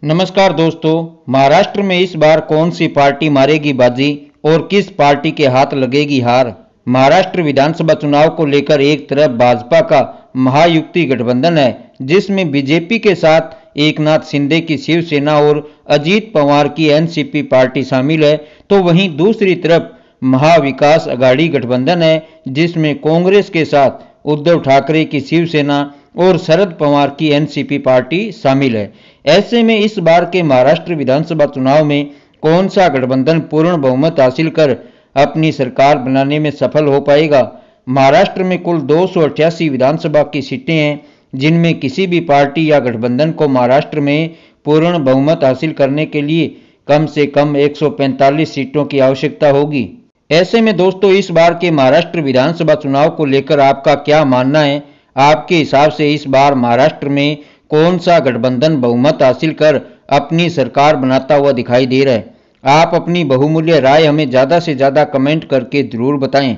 नमस्कार दोस्तों। महाराष्ट्र में इस बार कौन सी पार्टी मारेगी बाजी और किस पार्टी के हाथ लगेगी हार। महाराष्ट्र विधानसभा चुनाव को लेकर एक तरफ भाजपा का महायुति गठबंधन है जिसमें बीजेपी के साथ एकनाथ शिंदे की शिवसेना और अजीत पवार की एनसीपी पार्टी शामिल है, तो वहीं दूसरी तरफ महाविकास अघाड़ी गठबंधन है जिसमें कांग्रेस के साथ उद्धव ठाकरे की शिवसेना और शरद पवार की एनसीपी पार्टी शामिल है। ऐसे में इस बार के महाराष्ट्र विधानसभा चुनाव में कौन सा गठबंधन पूर्ण बहुमत हासिल कर अपनी सरकार बनाने में सफल हो पाएगा। महाराष्ट्र में कुल 288 विधानसभा की सीटें हैं जिनमें किसी भी पार्टी या गठबंधन को महाराष्ट्र में पूर्ण बहुमत हासिल करने के लिए कम से कम 145 सीटों की आवश्यकता होगी। ऐसे में दोस्तों, इस बार के महाराष्ट्र विधानसभा चुनाव को लेकर आपका क्या मानना है। आपके हिसाब से इस बार महाराष्ट्र में कौन सा गठबंधन बहुमत हासिल कर अपनी सरकार बनाता हुआ दिखाई दे रहा है। आप अपनी बहुमूल्य राय हमें ज़्यादा से ज़्यादा कमेंट करके ज़रूर बताएं।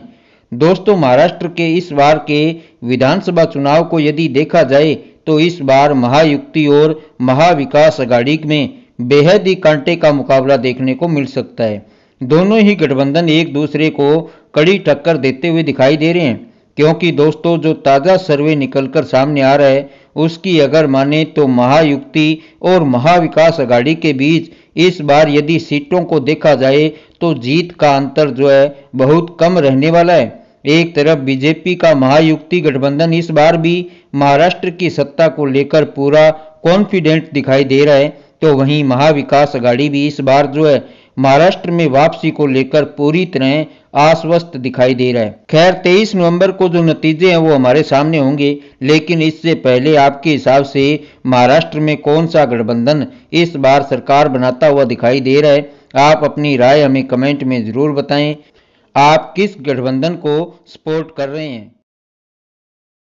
दोस्तों, महाराष्ट्र के इस बार के विधानसभा चुनाव को यदि देखा जाए तो इस बार महायुति और महाविकास अघाड़ी में बेहद ही कांटे का मुकाबला देखने को मिल सकता है। दोनों ही गठबंधन एक दूसरे को कड़ी टक्कर देते हुए दिखाई दे रहे हैं, क्योंकि दोस्तों जो ताज़ा सर्वे निकलकर सामने आ रहा है उसकी अगर माने तो महायुति और महाविकास अघाड़ी के बीच इस बार यदि सीटों को देखा जाए तो जीत का अंतर जो है बहुत कम रहने वाला है। एक तरफ बीजेपी का महायुति गठबंधन इस बार भी महाराष्ट्र की सत्ता को लेकर पूरा कॉन्फिडेंट दिखाई दे रहा है, तो वहीं महाविकास अघाड़ी भी इस बार जो है महाराष्ट्र में वापसी को लेकर पूरी तरह आश्वस्त दिखाई दे रहा है। खैर, 23 नवंबर को जो नतीजे हैं वो हमारे सामने होंगे, लेकिन इससे पहले आपके हिसाब से महाराष्ट्र में कौन सा गठबंधन इस बार सरकार बनाता हुआ दिखाई दे रहा है। आप अपनी राय हमें कमेंट में ज़रूर बताएं। आप किस गठबंधन को सपोर्ट कर रहे हैं।